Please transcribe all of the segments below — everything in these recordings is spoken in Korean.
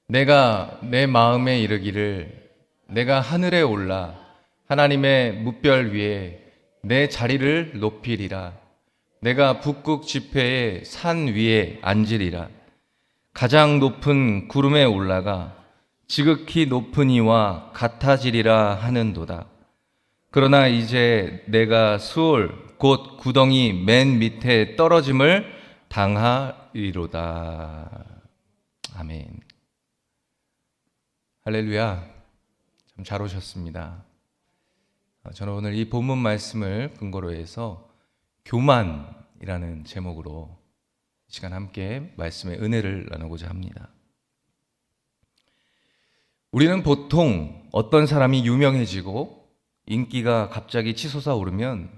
내가 내 마음에 이르기를 내가 하늘에 올라 하나님의 뭇별 위에 내 자리를 높이리라. 내가 북극 지폐의 산 위에 앉으리라. 가장 높은 구름에 올라가 지극히 높은 이와 같아지리라 하는도다. 그러나 이제 내가 수올 곧 구덩이 맨 밑에 떨어짐을 당하리로다. 아멘. 할렐루야. 참 잘 오셨습니다. 저는 오늘 이 본문 말씀을 근거로 해서 교만이라는 제목으로 이 시간 함께 말씀의 은혜를 나누고자 합니다. 우리는 보통 어떤 사람이 유명해지고 인기가 갑자기 치솟아 오르면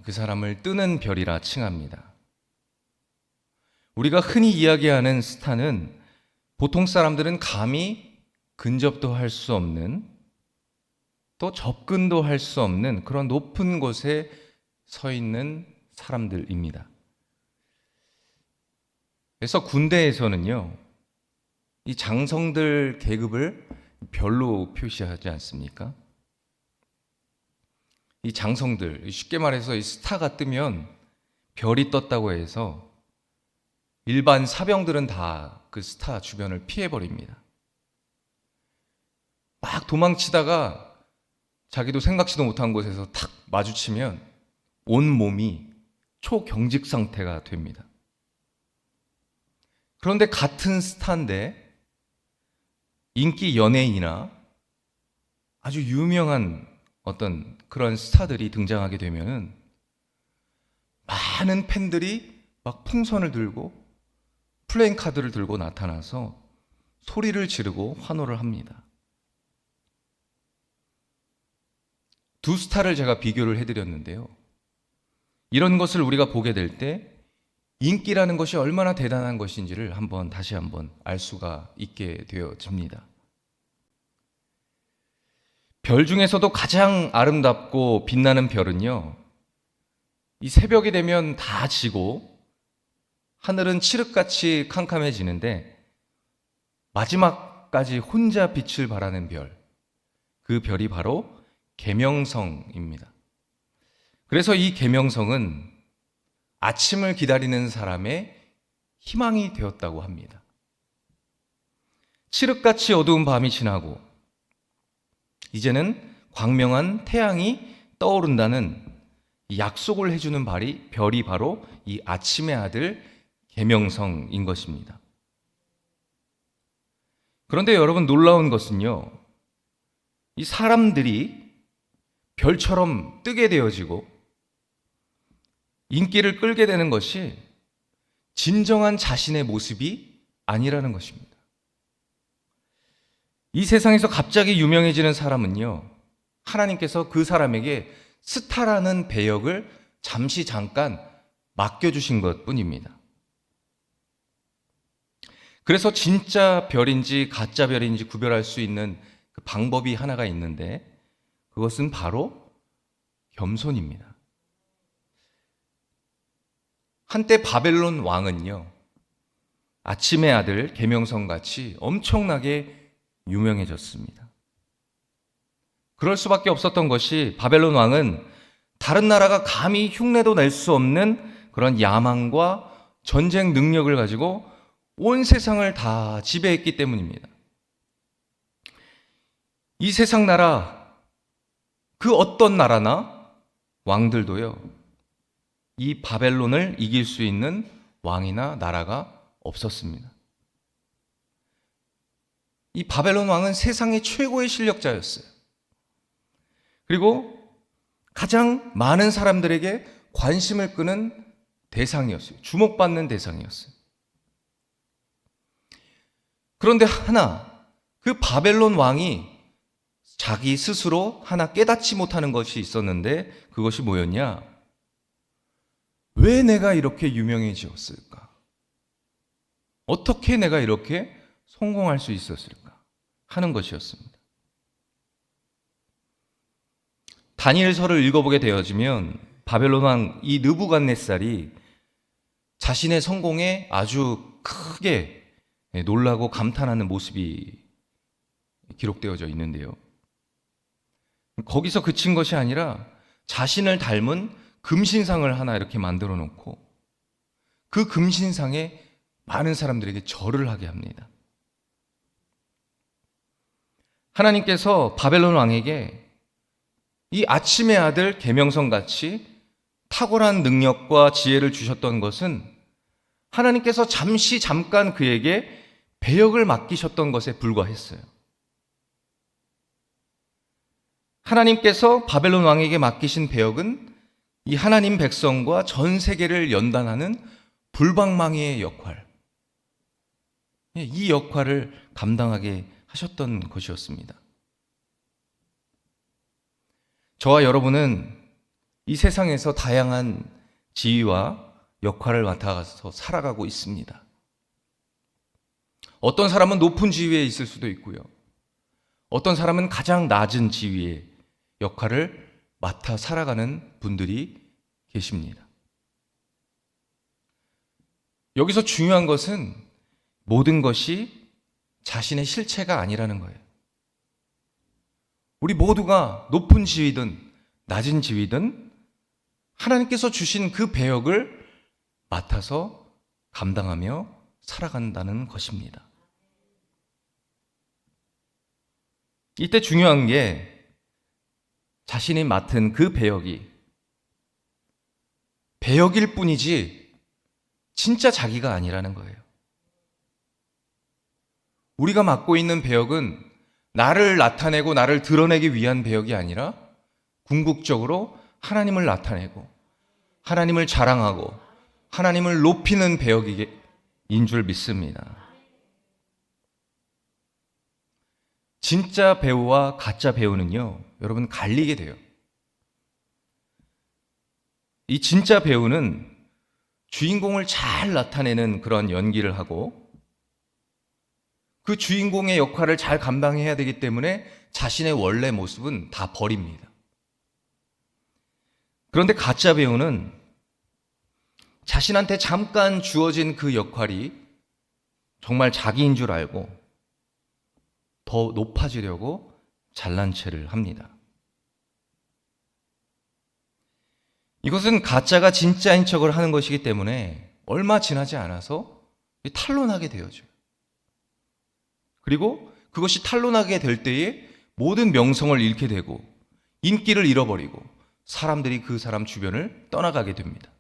그 사람을 뜨는 별이라 칭합니다. 우리가 흔히 이야기하는 스타는 보통 사람들은 감히 근접도 할 수 없는, 또 접근도 할 수 없는 그런 높은 곳에 서 있는 사람들입니다. 그래서 군대에서는요, 이 장성들 계급을 별로 표시하지 않습니까? 이 장성들, 쉽게 말해서 이 스타가 뜨면 별이 떴다고 해서 일반 사병들은 다 그 스타 주변을 피해버립니다. 막 도망치다가 자기도 생각지도 못한 곳에서 탁 마주치면 온 몸이 초경직 상태가 됩니다. 그런데 같은 스타인데 인기 연예인이나 아주 유명한 어떤 그런 스타들이 등장하게 되면은 많은 팬들이 막 풍선을 들고 플래카드를 들고 나타나서 소리를 지르고 환호를 합니다. 두 스타를 제가 비교를 해드렸는데요. 이런 것을 우리가 보게 될 때 인기라는 것이 얼마나 대단한 것인지를 다시 한번 알 수가 있게 되어집니다. 별 중에서도 가장 아름답고 빛나는 별은요, 이 새벽이 되면 다 지고 하늘은 칠흑같이 캄캄해지는데 마지막까지 혼자 빛을 발하는 별, 그 별이 바로 계명성입니다. 그래서 이 계명성은 아침을 기다리는 사람의 희망이 되었다고 합니다. 칠흑같이 어두운 밤이 지나고 이제는 광명한 태양이 떠오른다는 약속을 해주는 별이 바로 이 아침의 아들 계명성인 것입니다. 그런데 여러분, 놀라운 것은요, 이 사람들이 별처럼 뜨게 되어지고 인기를 끌게 되는 것이 진정한 자신의 모습이 아니라는 것입니다. 이 세상에서 갑자기 유명해지는 사람은요, 하나님께서 그 사람에게 스타라는 배역을 잠깐 맡겨주신 것 뿐입니다. 그래서 진짜 별인지 가짜 별인지 구별할 수 있는 그 방법이 하나가 있는데 그것은 바로 겸손입니다. 한때 바벨론 왕은요, 아침의 아들 계명성 같이 엄청나게 유명해졌습니다. 그럴 수밖에 없었던 것이 바벨론 왕은 다른 나라가 감히 흉내도 낼 수 없는 그런 야망과 전쟁 능력을 가지고 온 세상을 다 지배했기 때문입니다. 이 세상 나라, 그 어떤 나라나 왕들도요, 이 바벨론을 이길 수 있는 왕이나 나라가 없었습니다. 이 바벨론 왕은 세상의 최고의 실력자였어요. 그리고 가장 많은 사람들에게 관심을 끄는 대상이었어요. 주목받는 대상이었어요. 그런데 그 바벨론 왕이 자기 스스로 하나 깨닫지 못하는 것이 있었는데 그것이 뭐였냐? 왜 내가 이렇게 유명해졌을까? 어떻게 내가 이렇게 성공할 수 있었을까? 하는 것이었습니다. 다니엘서를 읽어보게 되어지면 바벨론 왕 이 느부갓네살이 자신의 성공에 아주 크게 놀라고 감탄하는 모습이 기록되어져 있는데요. 거기서 그친 것이 아니라 자신을 닮은 금신상을 하나 이렇게 만들어 놓고 그 금신상에 많은 사람들에게 절을 하게 합니다. 하나님께서 바벨론 왕에게 이 아침의 아들 계명성 같이 탁월한 능력과 지혜를 주셨던 것은 하나님께서 잠깐 그에게 배역을 맡기셨던 것에 불과했어요. 하나님께서 바벨론 왕에게 맡기신 배역은 이 하나님 백성과 전 세계를 연단하는 불방망이의 역할, 이 역할을 감당하게 하셨던 것이었습니다. 저와 여러분은 이 세상에서 다양한 지위와 역할을 맡아서 살아가고 있습니다. 어떤 사람은 높은 지위에 있을 수도 있고요. 어떤 사람은 가장 낮은 지위의 역할을 맡아 살아가는 분들이 계십니다. 여기서 중요한 것은 모든 것이 자신의 실체가 아니라는 거예요. 우리 모두가 높은 지위든 낮은 지위든 하나님께서 주신 그 배역을 맡아서 감당하며 살아간다는 것입니다. 이때 중요한 게 자신이 맡은 그 배역이 배역일 뿐이지 진짜 자기가 아니라는 거예요. 우리가 맡고 있는 배역은 나를 나타내고 나를 드러내기 위한 배역이 아니라 궁극적으로 하나님을 나타내고 하나님을 자랑하고 하나님을 높이는 배역인 줄 믿습니다. 진짜 배우와 가짜 배우는요, 여러분 갈리게 돼요. 이 진짜 배우는 주인공을 잘 나타내는 그런 연기를 하고 그 주인공의 역할을 잘 감당해야 되기 때문에 자신의 원래 모습은 다 버립니다. 그런데 가짜 배우는 자신한테 잠깐 주어진 그 역할이 정말 자기인 줄 알고 더 높아지려고 잘난 체를 합니다. 이것은 가짜가 진짜인 척을 하는 것이기 때문에 얼마 지나지 않아서 탄로나게 되어져요. 그리고 그것이 탄로나게 될 때에 모든 명성을 잃게 되고 인기를 잃어버리고 사람들이 그 사람 주변을 떠나가게 됩니다.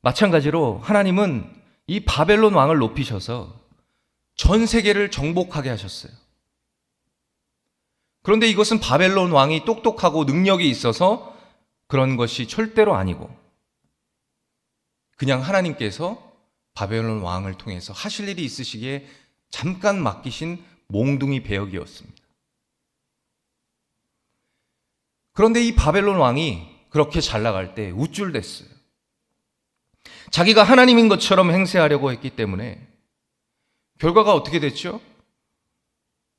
마찬가지로 하나님은 이 바벨론 왕을 높이셔서 전 세계를 정복하게 하셨어요. 그런데 이것은 바벨론 왕이 똑똑하고 능력이 있어서 그런 것이 절대로 아니고 그냥 하나님께서 바벨론 왕을 통해서 하실 일이 있으시기에 잠깐 맡기신 몽둥이 배역이었습니다. 그런데 이 바벨론 왕이 그렇게 잘 나갈 때 우쭐댔어요. 자기가 하나님인 것처럼 행세하려고 했기 때문에 결과가 어떻게 됐죠?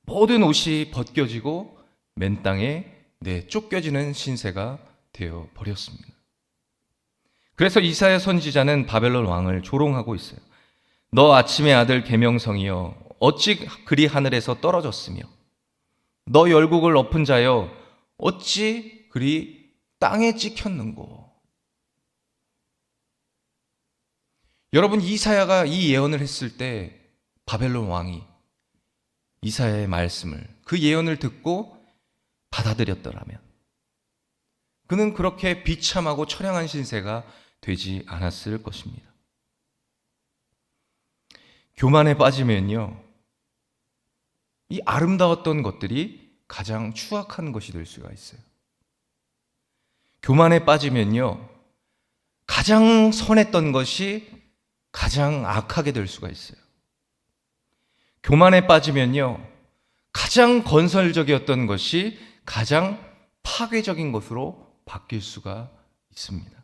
모든 옷이 벗겨지고 맨 땅에 쫓겨지는 신세가 되어 버렸습니다. 그래서 이사야 선지자는 바벨론 왕을 조롱하고 있어요. 너 아침의 아들 계명성이여 어찌 그리 하늘에서 떨어졌으며 너 열국을 엎은 자여 어찌 그리 땅에 찍혔는고. 여러분, 이사야가 이 예언을 했을 때 바벨론 왕이 이사야의 말씀을, 그 예언을 듣고 받아들였더라면 그는 그렇게 비참하고 처량한 신세가 되지 않았을 것입니다. 교만에 빠지면요, 이 아름다웠던 것들이 가장 추악한 것이 될 수가 있어요. 교만에 빠지면요, 가장 선했던 것이 가장 악하게 될 수가 있어요. 교만에 빠지면요, 가장 건설적이었던 것이 가장 파괴적인 것으로 바뀔 수가 있습니다.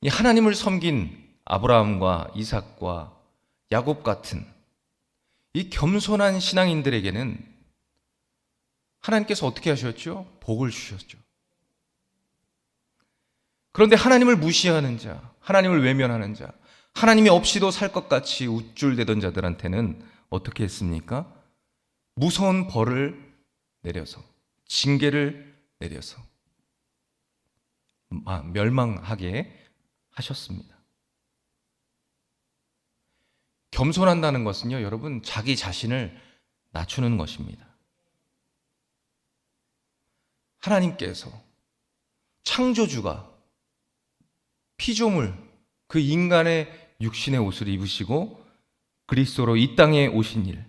이 하나님을 섬긴 아브라함과 이삭과 야곱 같은 이 겸손한 신앙인들에게는 하나님께서 어떻게 하셨죠? 복을 주셨죠. 그런데 하나님을 무시하는 자, 하나님을 외면하는 자, 하나님이 없이도 살 것 같이 우쭐대던 자들한테는 어떻게 했습니까? 무서운 벌을 내려서, 징계를 내려서 멸망하게 하셨습니다. 겸손한다는 것은요, 여러분, 자기 자신을 낮추는 것입니다. 하나님께서, 창조주가 피조물, 그 인간의 육신의 옷을 입으시고 그리스도로 이 땅에 오신 일,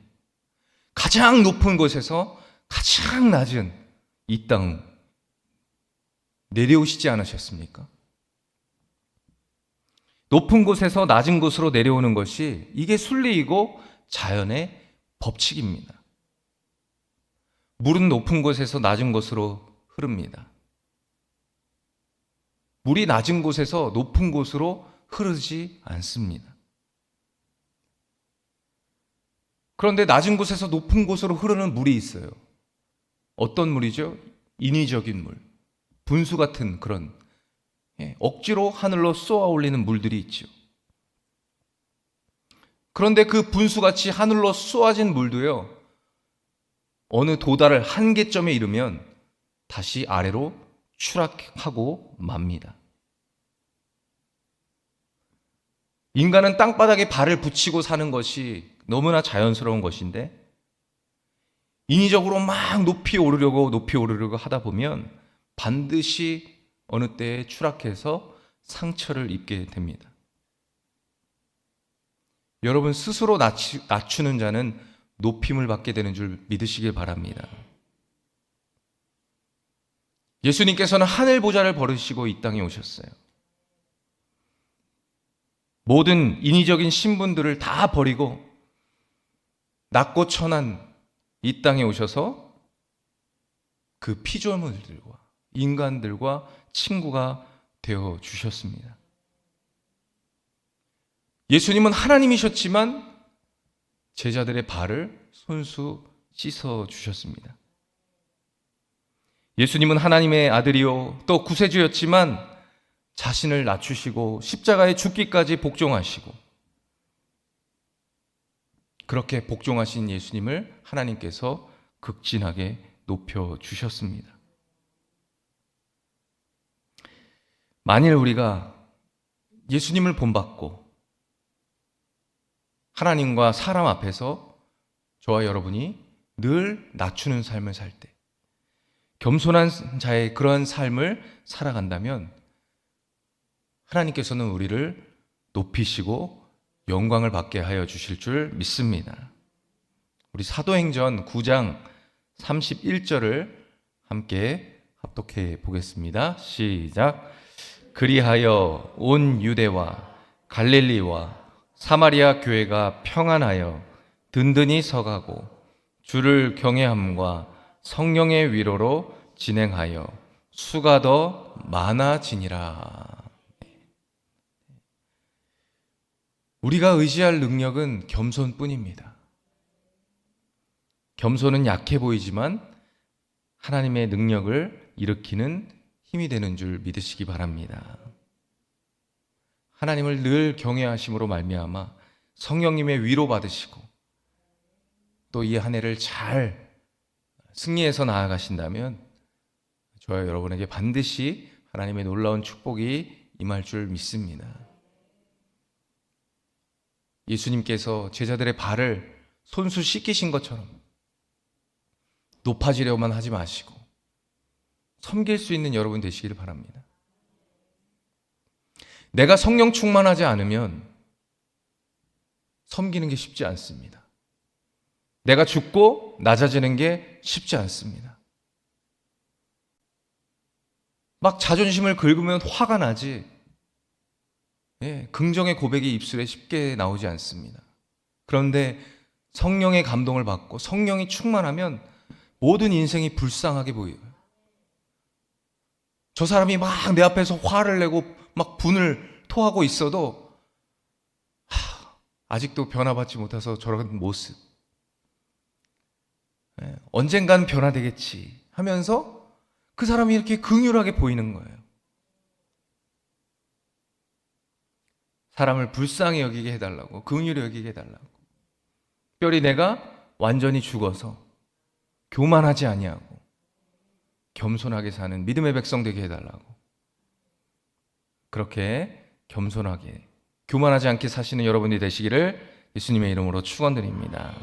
가장 높은 곳에서 가장 낮은 이 땅 내려오시지 않으셨습니까? 높은 곳에서 낮은 곳으로 내려오는 것이, 이게 순리이고 자연의 법칙입니다. 물은 높은 곳에서 낮은 곳으로 흐릅니다. 물이 낮은 곳에서 높은 곳으로 흐르지 않습니다. 그런데 낮은 곳에서 높은 곳으로 흐르는 물이 있어요. 어떤 물이죠? 인위적인 물, 분수 같은 그런, 억지로 하늘로 쏘아 올리는 물들이 있죠. 그런데 그 분수같이 하늘로 쏘아진 물도요, 어느 도달을 한계점에 이르면 다시 아래로 추락하고 맙니다. 인간은 땅바닥에 발을 붙이고 사는 것이 너무나 자연스러운 것인데, 인위적으로 막 높이 오르려고 하다 보면 반드시 어느 때에 추락해서 상처를 입게 됩니다. 여러분, 스스로 낮추는 자는 높임을 받게 되는 줄 믿으시길 바랍니다. 예수님께서는 하늘 보좌를 버리시고 이 땅에 오셨어요. 모든 인위적인 신분들을 다 버리고 낮고 천한 이 땅에 오셔서 그 피조물들과 인간들과 친구가 되어 주셨습니다. 예수님은 하나님이셨지만 제자들의 발을 손수 씻어 주셨습니다. 예수님은 하나님의 아들이요 또 구세주였지만 자신을 낮추시고 십자가에 죽기까지 복종하시고, 그렇게 복종하신 예수님을 하나님께서 극진하게 높여 주셨습니다. 만일 우리가 예수님을 본받고 하나님과 사람 앞에서 저와 여러분이 늘 낮추는 삶을 살 때, 겸손한 자의 그러한 삶을 살아간다면 하나님께서는 우리를 높이시고 영광을 받게 하여 주실 줄 믿습니다. 우리 사도행전 9장 31절을 함께 합독해 보겠습니다. 시작. 그리하여 온 유대와 갈릴리와 사마리아 교회가 평안하여 든든히 서가고 주를 경외함과 성령의 위로로 진행하여 수가 더 많아지니라. 우리가 의지할 능력은 겸손뿐입니다. 겸손은 약해 보이지만 하나님의 능력을 일으키는 힘이 되는 줄 믿으시기 바랍니다. 하나님을 늘 경외하심으로 말미암아 성령님의 위로 받으시고 또 이 한 해를 잘 승리해서 나아가신다면 저와 여러분에게 반드시 하나님의 놀라운 축복이 임할 줄 믿습니다. 예수님께서 제자들의 발을 손수 씻기신 것처럼 높아지려만 하지 마시고 섬길 수 있는 여러분 되시기를 바랍니다. 내가 성령 충만하지 않으면 섬기는 게 쉽지 않습니다. 내가 죽고 낮아지는 게 쉽지 않습니다. 막 자존심을 긁으면 화가 나지, 긍정의 고백이 입술에 쉽게 나오지 않습니다. 그런데 성령의 감동을 받고 성령이 충만하면 모든 인생이 불쌍하게 보여요. 저 사람이 막 내 앞에서 화를 내고 막 분을 토하고 있어도 아직도 변화받지 못해서 저런 모습, 언젠가는 변화되겠지 하면서 그 사람이 이렇게 긍휼하게 보이는 거예요. 사람을 불쌍히 여기게 해달라고, 긍휼히 여기게 해달라고. 특별히 내가 완전히 죽어서 교만하지 아니하고 겸손하게 사는 믿음의 백성 되게 해달라고. 그렇게 겸손하게 교만하지 않게 사시는 여러분이 되시기를 예수님의 이름으로 축원드립니다.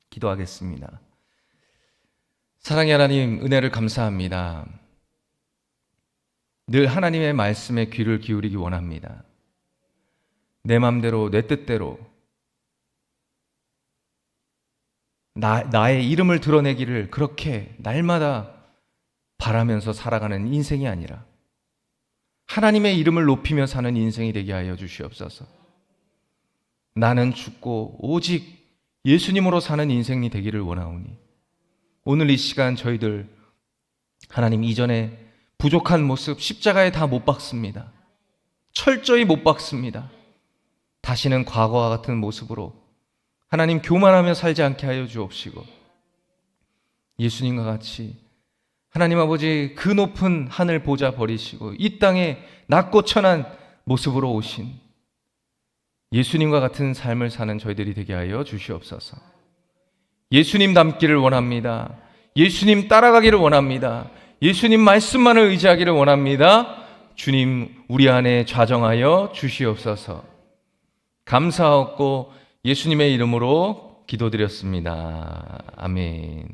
기도하겠습니다. 사랑의 하나님, 은혜를 감사합니다. 늘 하나님의 말씀에 귀를 기울이기 원합니다. 내 맘대로, 내 뜻대로 나의 이름을 드러내기를 그렇게 날마다 바라면서 살아가는 인생이 아니라 하나님의 이름을 높이며 사는 인생이 되게 하여 주시옵소서. 나는 죽고 오직 예수님으로 사는 인생이 되기를 원하오니 오늘 이 시간 저희들 하나님 이전에 부족한 모습 십자가에 다 못 박습니다. 철저히 못 박습니다. 다시는 과거와 같은 모습으로 하나님 교만하며 살지 않게 하여 주옵시고 예수님과 같이 하나님 아버지 그 높은 하늘 보좌 버리시고 이 땅에 낮고 천한 모습으로 오신 예수님과 같은 삶을 사는 저희들이 되게 하여 주시옵소서. 예수님 닮기를 원합니다. 예수님 따라가기를 원합니다. 예수님 말씀만을 의지하기를 원합니다. 주님 우리 안에 좌정하여 주시옵소서. 감사하고 예수님의 이름으로 기도드렸습니다. 아멘.